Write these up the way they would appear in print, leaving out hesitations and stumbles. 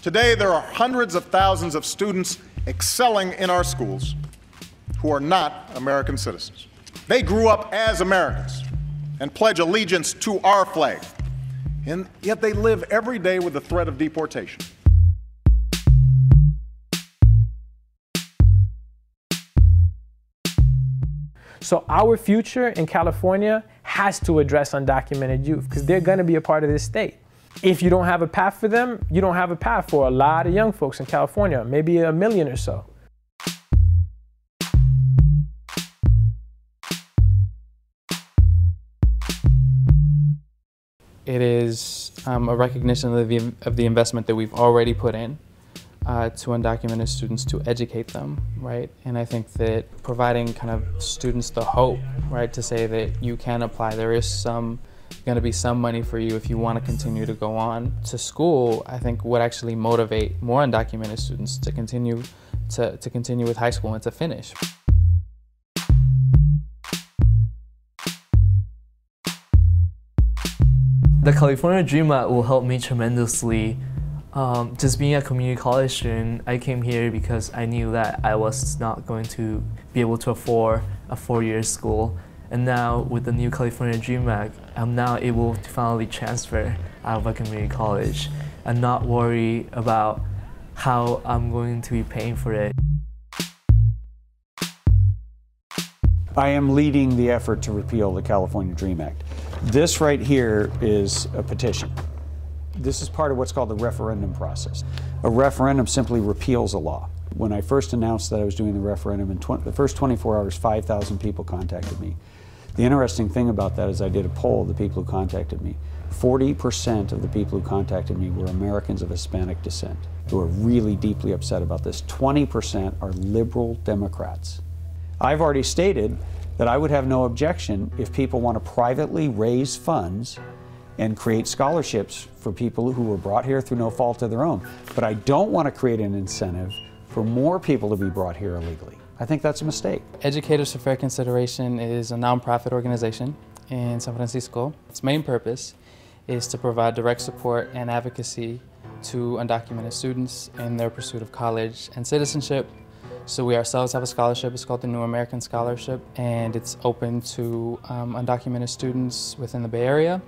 Today, there are hundreds of thousands of students excelling in our schools who are not American citizens. They grew up as Americans and pledge allegiance to our flag, and yet they live every day with the threat of deportation. So our future in California has to address undocumented youth because they're going to be a part of this state. If you don't have a path for them, you don't have a path for a lot of young folks in California, maybe 1 million or so. It is a recognition of the investment that we've already put in to undocumented students to educate them, right? And I think that providing kind of students the hope, right, to say that you can apply, there is going to be some money for you if you want to continue to go on to school, I think would actually motivate more undocumented students to continue with high school and to finish. The California Dream Act will help me tremendously. Just being a community college student, I came here because I knew that I was not going to be able to afford a 4-year school. And now with the new California Dream Act, I'm now able to finally transfer out of a community college and not worry about how I'm going to be paying for it. I am leading the effort to repeal the California Dream Act. This right here is a petition. This is part of what's called the referendum process. A referendum simply repeals a law. When I first announced that I was doing the referendum, in the first 24 hours, 5,000 people contacted me. The interesting thing about that is I did a poll of the people who contacted me. 40% of the people who contacted me were Americans of Hispanic descent who are really deeply upset about this. 20% are liberal Democrats. I've already stated that I would have no objection if people want to privately raise funds and create scholarships for people who were brought here through no fault of their own. But I don't want to create an incentive for more people to be brought here illegally. I think that's a mistake. Educators for Fair Consideration is a nonprofit organization in San Francisco. Its main purpose is to provide direct support and advocacy to undocumented students in their pursuit of college and citizenship. So we ourselves have a scholarship, it's called the New American Scholarship, and it's open to undocumented students within the Bay Area.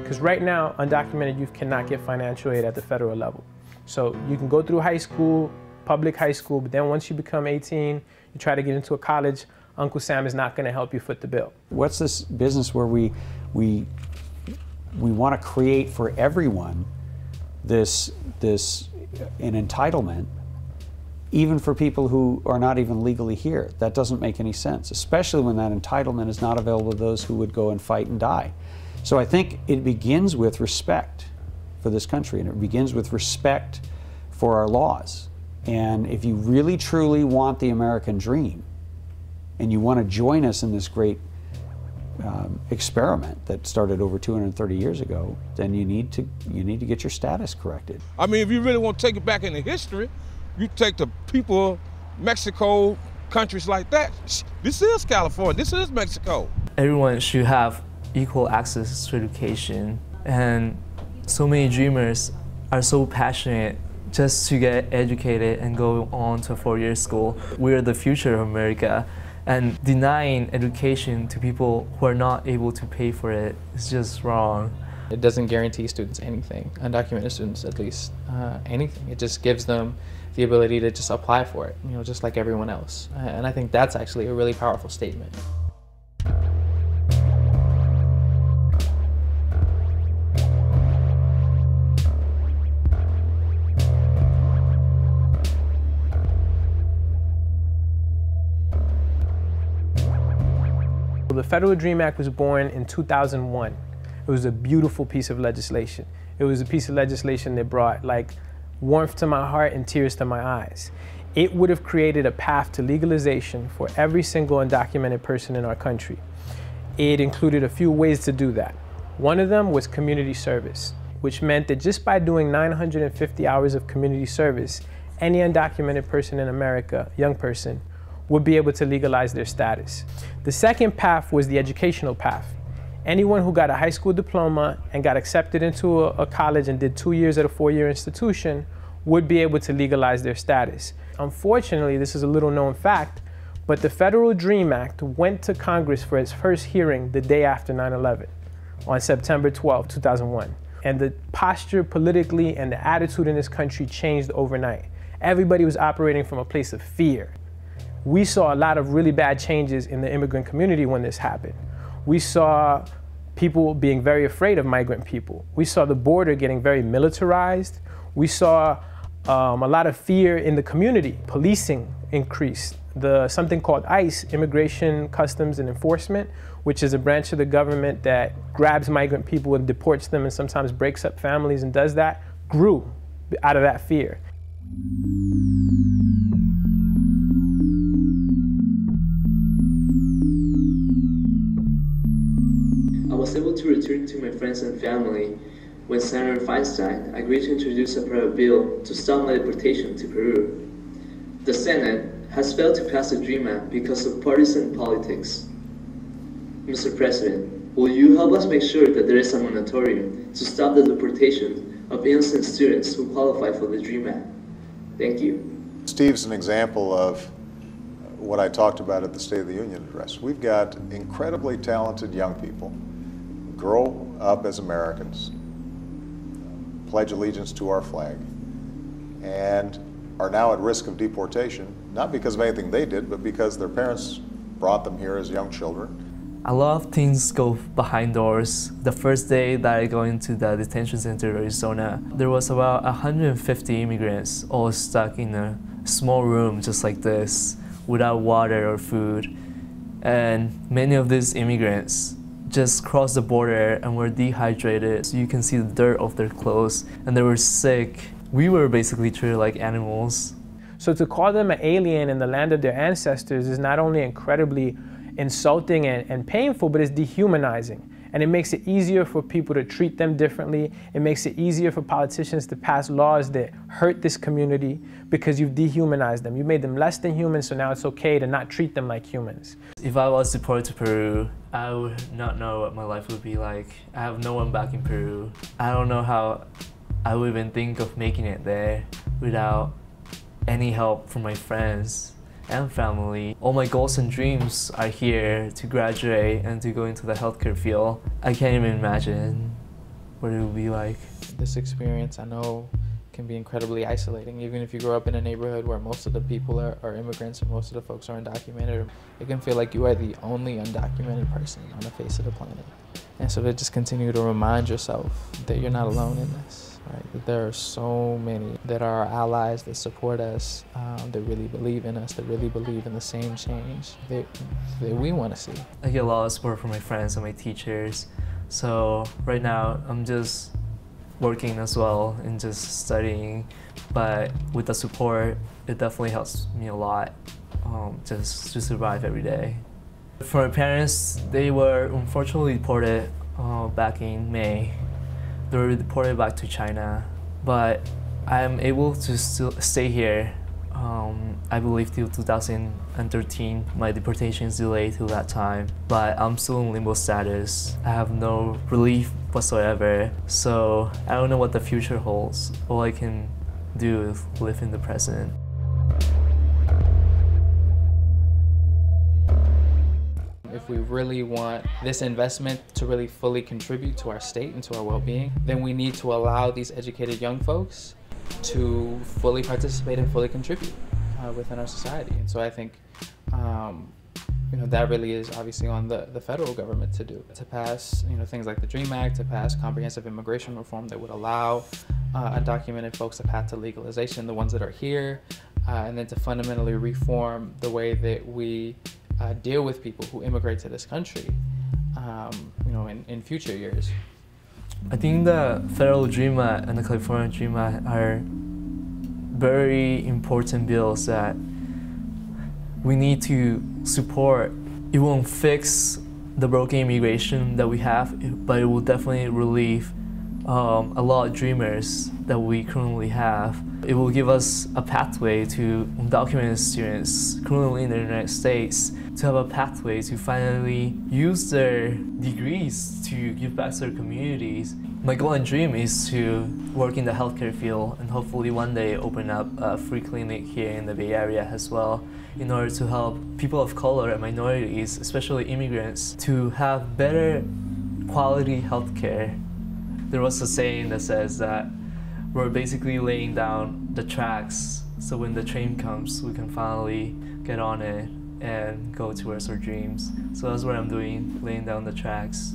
Because right now, undocumented youth cannot get financial aid at the federal level. So you can go through high school, public high school, but then once you become 18, you try to get into a college, Uncle Sam is not going to help you foot the bill. What's this business where we want to create for everyone this an entitlement, even for people who are not even legally here? That doesn't make any sense, especially when that entitlement is not available to those who would go and fight and die. So I think it begins with respect for this country, and it begins with respect for our laws. And if you really truly want the American dream, and you want to join us in this great experiment that started over 230 years ago, then you need to get your status corrected. I mean, if you really want to take it back into history, you take the people, Mexico, countries like that. This is California, this is Mexico. Everyone should have equal access to education, and so many dreamers are so passionate just to get educated and go on to a 4-year school. We're the future of America, and denying education to people who are not able to pay for it is just wrong. It doesn't guarantee students anything, undocumented students at least, anything. It just gives them the ability to just apply for it, you know, just like everyone else. And I think that's actually a really powerful statement. The Federal Dream Act was born in 2001. It was a beautiful piece of legislation. It was a piece of legislation that brought like warmth to my heart and tears to my eyes. It would have created a path to legalization for every single undocumented person in our country. It included a few ways to do that. One of them was community service, which meant that just by doing 950 hours of community service, any undocumented person in America, young person, would be able to legalize their status. The second path was the educational path. Anyone who got a high school diploma and got accepted into a college and did 2 years at a 4-year institution would be able to legalize their status. Unfortunately, this is a little known fact, but the Federal DREAM Act went to Congress for its first hearing the day after 9/11, on September 12, 2001. And the posture politically and the attitude in this country changed overnight. Everybody was operating from a place of fear. We saw a lot of really bad changes in the immigrant community when this happened. We saw people being very afraid of migrant people. We saw the border getting very militarized. We saw a lot of fear in the community. Policing increased. Something called ICE, Immigration, Customs and Enforcement, which is a branch of the government that grabs migrant people and deports them and sometimes breaks up families and does that, grew out of that fear. I was able to return to my friends and family when Senator Feinstein agreed to introduce a private bill to stop my deportation to Peru. The Senate has failed to pass the DREAM Act because of partisan politics. Mr. President, will you help us make sure that there is a moratorium to stop the deportation of innocent students who qualify for the DREAM Act? Thank you. Steve's an example of what I talked about at the State of the Union address. We've got incredibly talented young people who grow up as Americans, pledge allegiance to our flag, and are now at risk of deportation, not because of anything they did, but because their parents brought them here as young children. A lot of things go behind doors. The first day that I go into the detention center in Arizona, there was about 150 immigrants all stuck in a small room just like this, without water or food. And many of these immigrants just crossed the border and were dehydrated. So you can see the dirt off their clothes, and they were sick. We were basically treated like animals. So to call them an alien in the land of their ancestors is not only incredibly insulting and painful, but it's dehumanizing. And it makes it easier for people to treat them differently. It makes it easier for politicians to pass laws that hurt this community because you've dehumanized them. You made them less than human, so now it's okay to not treat them like humans. If I was deported to Peru, I would not know what my life would be like. I have no one back in Peru. I don't know how I would even think of making it there without any help from my friends and family. All my goals and dreams are here to graduate and to go into the healthcare field. I can't even imagine what it would be like. This experience, I know, can be incredibly isolating. Even if you grow up in a neighborhood where most of the people are immigrants and most of the folks are undocumented, it can feel like you are the only undocumented person on the face of the planet. And so to just continue to remind yourself that you're not alone in this. Right? That there are so many that are our allies, that support us, that really believe in us, that really believe in the same change that we want to see. I get a lot of support from my friends and my teachers. So right now I'm just working as well and just studying. But with the support, it definitely helps me a lot just to survive every day. For my parents, they were unfortunately deported back in May. They were deported back to China, but I'm able to still stay here. I believe till 2013. My deportation is delayed till that time, but I'm still in limbo status. I have no relief whatsoever, so I don't know what the future holds. All I can do is live in the present. If we really want this investment to really fully contribute to our state and to our well-being, then we need to allow these educated young folks to fully participate and fully contribute within our society. And so I think that really is obviously on the federal government to do, to pass things like the DREAM Act, to pass comprehensive immigration reform that would allow undocumented folks a path to legalization, the ones that are here, and then to fundamentally reform the way that we deal with people who immigrate to this country, in future years. I think the federal DREAM Act and the California DREAM Act are very important bills that we need to support. It won't fix the broken immigration that we have, but it will definitely relieve a lot of dreamers that we currently have. It will give us a pathway to undocumented students currently in the United States to have a pathway to finally use their degrees to give back to their communities. My goal and dream is to work in the healthcare field and hopefully one day open up a free clinic here in the Bay Area as well, in order to help people of color and minorities, especially immigrants, to have better quality healthcare. There was a saying that says that we're basically laying down the tracks so when the train comes, we can finally get on it and go towards our dreams. So that's what I'm doing, laying down the tracks.